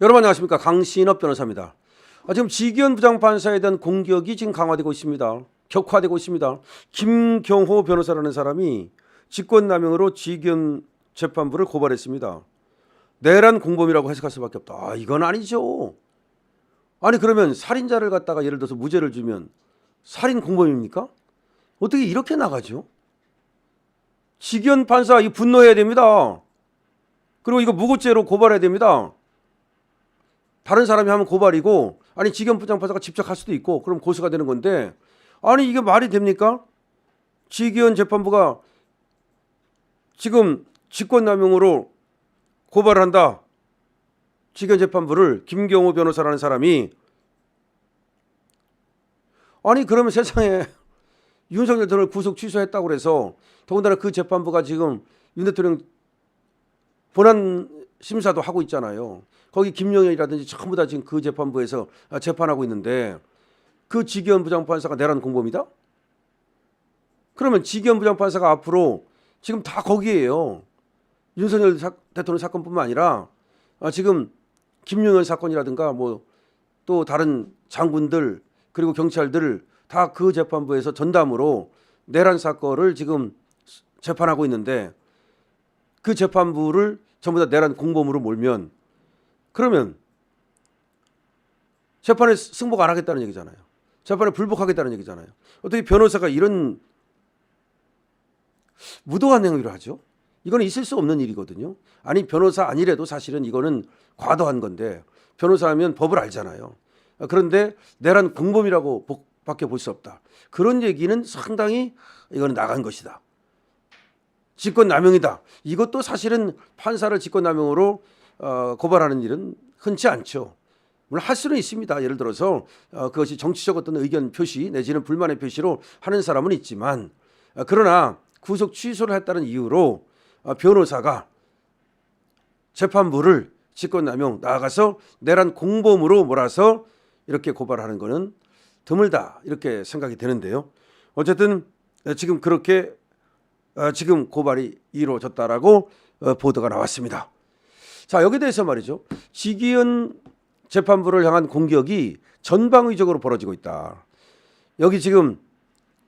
여러분 안녕하십니까. 강신업 변호사입니다. 지금 지기현 부장판사에 대한 공격이 지금 강화되고 있습니다. 격화되고 있습니다. 김경호 변호사라는 사람이 직권남용으로 지기현 재판부를 고발했습니다. 내란 공범이라고 해석할 수밖에 없다. 이건 아니죠. 아니 그러면 살인자를 갖다가 예를 들어서 무죄를 주면 살인 공범입니까? 어떻게 이렇게 나가죠? 지기현 판사 이 분노해야 됩니다. 그리고 이거 무고죄로 고발해야 됩니다. 다른 사람이 하면 고발이고, 아니 지기현 부장판사가 직접 할 수도 있고, 그럼 고소가 되는 건데, 아니 이게 말이 됩니까? 지기현 재판부가 지금 직권남용으로 고발을 한다. 지기현 재판부를 김경호 변호사라는 사람이. 아니 그러면 세상에 윤석열 대통령을 구속 취소했다고 그래서, 더군다나 그 재판부가 지금 윤 대통령 본안 심사도 하고 있잖아요. 거기 김영현이라든지 전부 다 지금 그 재판부에서 재판하고 있는데, 그 지기현 부장판사가 내란 공범이다? 그러면 지기현 부장판사가 앞으로 지금 다 거기에요. 윤석열 대통령 사건뿐만 아니라 지금 김용현 사건이라든가 뭐 또 다른 장군들 그리고 경찰들 다 그 재판부에서 전담으로 내란 사건을 지금 재판하고 있는데, 그 재판부를 전부 다 내란 공범으로 몰면, 그러면 재판에 승복 안 하겠다는 얘기잖아요. 재판에 불복하겠다는 얘기잖아요. 어떻게 변호사가 이런 무도한 행위를 하죠? 이건 있을 수 없는 일이거든요. 아니 변호사 아니래도 사실은 이거는 과도한 건데, 변호사하면 법을 알잖아요. 그런데 내란 공범이라고 밖에 볼 수 없다. 그런 얘기는 상당히 이거는 나간 것이다. 직권남용이다. 이것도 사실은 판사를 직권남용으로 고발하는 일은 흔치 않죠. 물론 할 수는 있습니다. 예를 들어서 그것이 정치적 어떤 의견 표시 내지는 불만의 표시로 하는 사람은 있지만, 그러나 구속 취소를 했다는 이유로 변호사가 재판부를 직권남용 나아가서 내란 공범으로 몰아서 이렇게 고발하는 것은 드물다, 이렇게 생각이 되는데요. 어쨌든 지금 그렇게 지금 고발이 이루어졌다라고 보도가 나왔습니다. 자, 여기에 대해서 말이죠. 지기현 재판부를 향한 공격이 전방위적으로 벌어지고 있다. 여기 지금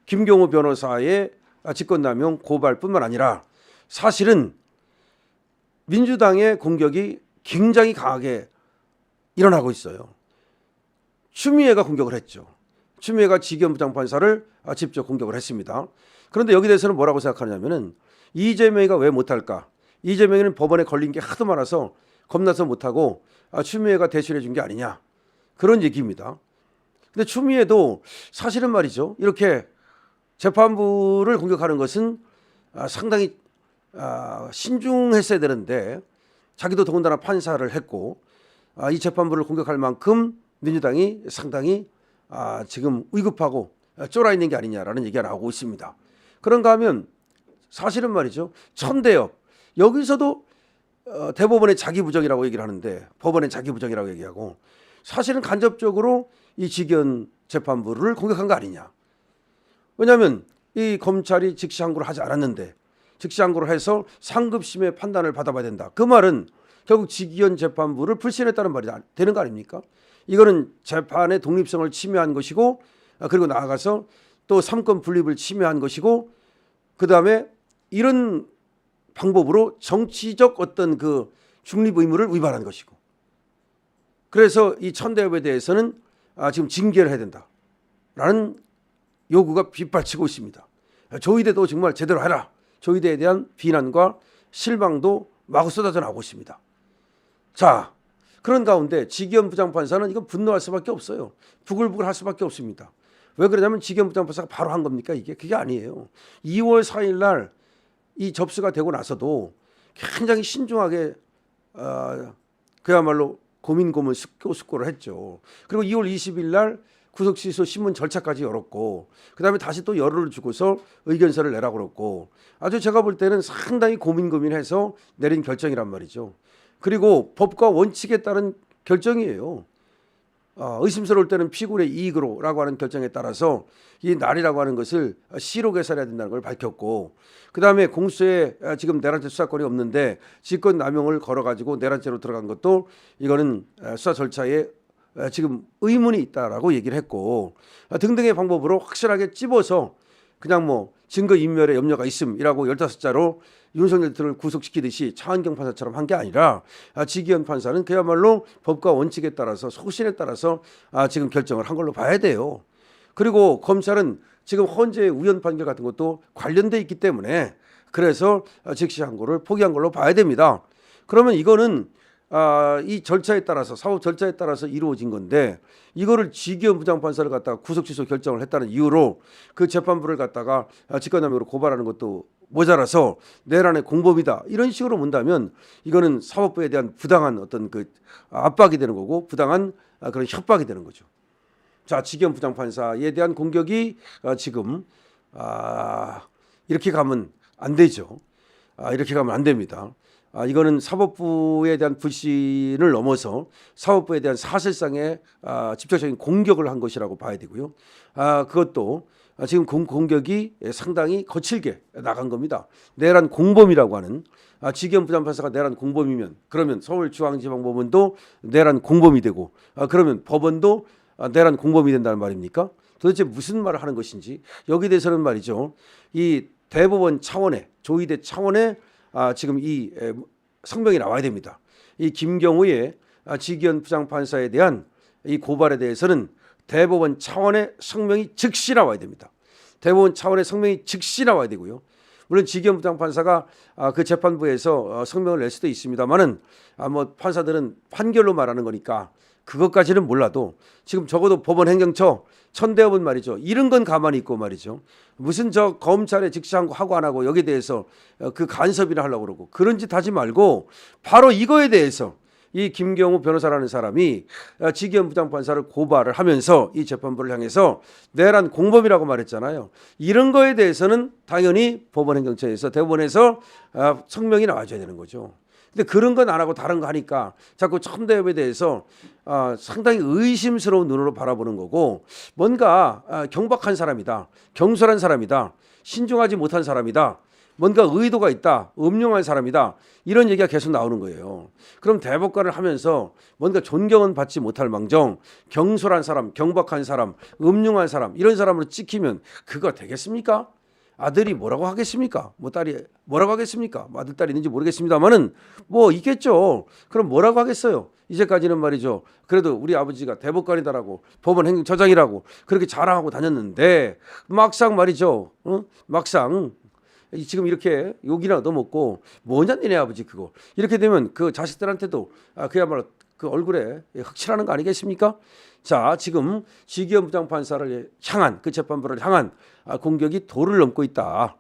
김경호 변호사의 직권남용 고발뿐만 아니라 사실은 민주당의 공격이 굉장히 강하게 일어나고 있어요. 추미애가 공격을 했죠. 추미애가 지기현 부장판사를 직접 공격을 했습니다. 그런데 여기 대해서는 뭐라고 생각하냐면은, 이재명이가 왜 못할까? 이재명이는 법원에 걸린 게 하도 많아서 겁나서 못하고 추미애가 대신해 준 게 아니냐, 그런 얘기입니다. 근데 추미애도 사실은 말이죠, 이렇게 재판부를 공격하는 것은 상당히 신중했어야 되는데, 자기도 더군다나 판사를 했고 이 재판부를 공격할 만큼 민주당이 상당히 지금 위급하고 쫄아 있는 게 아니냐라는 얘기가 나오고 있습니다. 그런가 하면 사실은 말이죠, 천대엽 여기서도 대법원의 자기부정이라고 얘기를 하는데, 법원의 자기부정이라고 얘기하고, 사실은 간접적으로 이 지기현 재판부를 공격한 거 아니냐. 왜냐하면 이 검찰이 직시항고를 하지 않았는데 직시항고를 해서 상급심의 판단을 받아봐야 된다. 그 말은 결국 지기현 재판부를 불신했다는 말이 되는 거 아닙니까? 이거는 재판의 독립성을 침해한 것이고, 그리고 나아가서 또 삼권 분립을 침해한 것이고, 그 다음에 이런 방법으로 정치적 어떤 그 중립 의무를 위반한 것이고, 그래서 이 천대엽에 대해서는 지금 징계를 해야 된다라는 요구가 빗발치고 있습니다. 조희대도 정말 제대로 해라. 조희대에 대한 비난과 실망도 마구 쏟아져 나오고 있습니다. 자, 그런 가운데 지기현 부장판사는 이건 분노할 수밖에 없어요. 부글부글 할 수밖에 없습니다. 왜 그러냐면 지기현 부장판사가 바로 한 겁니까 이게? 그게 아니에요. 2월 4일 날 이 접수가 되고 나서도 굉장히 신중하게 그야말로 고민고민 숙고를 했죠. 그리고 2월 20일 날 구속 취소 신문 절차까지 열었고, 그다음에 다시 또 열흘을 주고서 의견서를 내라고 그랬고, 아주 제가 볼 때는 상당히 고민해서 내린 결정이란 말이죠. 그리고 법과 원칙에 따른 결정이에요. 의심스러울 때는 피고인의 이익으로라고 하는 결정에 따라서 이 날이라고 하는 것을 시로 계산해야 된다는 걸 밝혔고, 그다음에 공수처에 지금 내란죄 수사권이 없는데 직권남용을 걸어가지고 내란죄로 들어간 것도 이거는 수사 절차에 지금 의문이 있다라고 얘기를 했고, 등등의 방법으로 확실하게 찝어서 그냥 뭐 증거인멸에 염려가 있음이라고 15자로 윤석열 대통령을 구속시키듯이 차은경 판사처럼 한 게 아니라 지기현 판사는 그야말로 법과 원칙에 따라서 소신에 따라서 지금 결정을 한 걸로 봐야 돼요. 그리고 검찰은 지금 헌재의 우연 판결 같은 것도 관련돼 있기 때문에 그래서 즉시 항고를 포기한 걸로 봐야 됩니다. 그러면 이거는 이 절차에 따라서 사법 절차에 따라서 이루어진 건데, 이거를 지기현 부장판사를 갖다가 구속 취소 결정을 했다는 이유로 그 재판부를 갖다가 직권남용으로 고발하는 것도 모자라서 내란의 공범이다 이런 식으로 본다면 이거는 사법부에 대한 부당한 어떤 그 압박이 되는 거고, 부당한 그런 협박이 되는 거죠. 자, 지기현 부장판사에 대한 공격이 지금 이렇게 가면 안 되죠. 이렇게 가면 안 됩니다. 이거는 사법부에 대한 불신을 넘어서 사법부에 대한 사실상의 직접적인 공격을 한 것이라고 봐야 되고요. 그것도 지금 공격이 상당히 거칠게 나간 겁니다. 내란 공범이라고 하는, 지기현 부장판사가 내란 공범이면 그러면 서울중앙지방법원도 내란 공범이 되고, 그러면 법원도 내란 공범이 된다는 말입니까? 도대체 무슨 말을 하는 것인지 여기에 대해서는 말이죠, 이 대법원 차원의, 조의대 차원의 지금 이 성명이 나와야 됩니다. 이 김경우의 지기현 부장판사에 대한 이 고발에 대해서는 대법원 차원의 성명이 즉시 나와야 됩니다. 대법원 차원의 성명이 즉시 나와야 되고요. 물론 지기현 부장판사가 그 재판부에서 성명을 낼 수도 있습니다만은 뭐 판사들은 판결로 말하는 거니까 그것까지는 몰라도 지금 적어도 법원 행정처 천대법은 말이죠, 이런 건 가만히 있고 말이죠, 무슨 저 검찰에 즉시하고 안 하고 여기에 대해서 그 간섭이나 하려고 그러고 그런 짓 하지 말고 바로 이거에 대해서 이 김경우 변호사라는 사람이 지기현 부장판사를 고발을 하면서 이 재판부를 향해서 내란 공범이라고 말했잖아요. 이런 거에 대해서는 당연히 법원 행정처에서 대법원에서 성명이 나와줘야 되는 거죠. 근데 그런 건 안 하고 다른 거 하니까 자꾸 천대협에 대해서 상당히 의심스러운 눈으로 바라보는 거고, 뭔가 경박한 사람이다, 경솔한 사람이다, 신중하지 못한 사람이다, 뭔가 의도가 있다, 음흉한 사람이다, 이런 얘기가 계속 나오는 거예요. 그럼 대법관을 하면서 뭔가 존경은 받지 못할 망정 경솔한 사람, 경박한 사람, 음흉한 사람, 이런 사람으로 찍히면 그거 되겠습니까? 아들이 뭐라고 하겠습니까? 뭐 딸이 뭐라고 하겠습니까? 뭐 아들, 딸이 있는지 모르겠습니다만은 뭐 있겠죠. 그럼 뭐라고 하겠어요? 이제까지는 말이죠, 그래도 우리 아버지가 대법관이다라고 법원 행정처장이라고 그렇게 자랑하고 다녔는데 막상 말이죠, 막상 지금 이렇게 욕이나 얻어먹고 뭐냐 니네 아버지 그거, 이렇게 되면 그 자식들한테도 그야말로 그 얼굴에 흑칠하는 거 아니겠습니까? 자, 지금 지기현 부장판사를 향한, 그 재판부를 향한 공격이 도를 넘고 있다.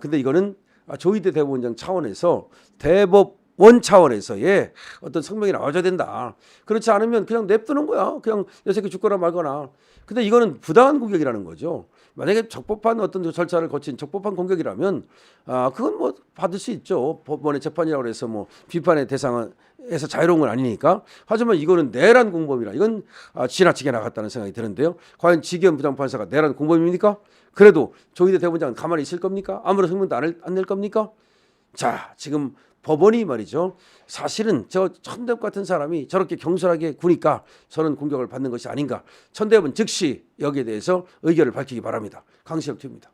근데 이거는 조의대 대법원장 차원에서 대법원 차원에서의 어떤 성명이 나와줘야 된다. 그렇지 않으면 그냥 냅두는 거야. 그냥 이 새끼 죽거나 말거나. 근데 이거는 부당한 공격이라는 거죠. 만약에 적법한 어떤 절차를 거친 적법한 공격이라면 그건 뭐 받을 수 있죠. 법원의 재판이라고 해서 뭐 비판의 대상에서 자유로운 건 아니니까. 하지만 이거는 내란 공범이라, 이건 지나치게 나갔다는 생각이 드는데요. 과연 지기현 부장판사가 내란 공범입니까? 그래도 조의대 대법원장은 가만히 있을 겁니까? 아무런 성명도 안 낼 겁니까? 자, 지금 법원이 말이죠, 사실은 저 천대엽 같은 사람이 저렇게 경솔하게 구니까 저는 공격을 받는 것이 아닌가. 천대엽은 즉시 여기에 대해서 의견을 밝히기 바랍니다. 강시혁 TV입니다.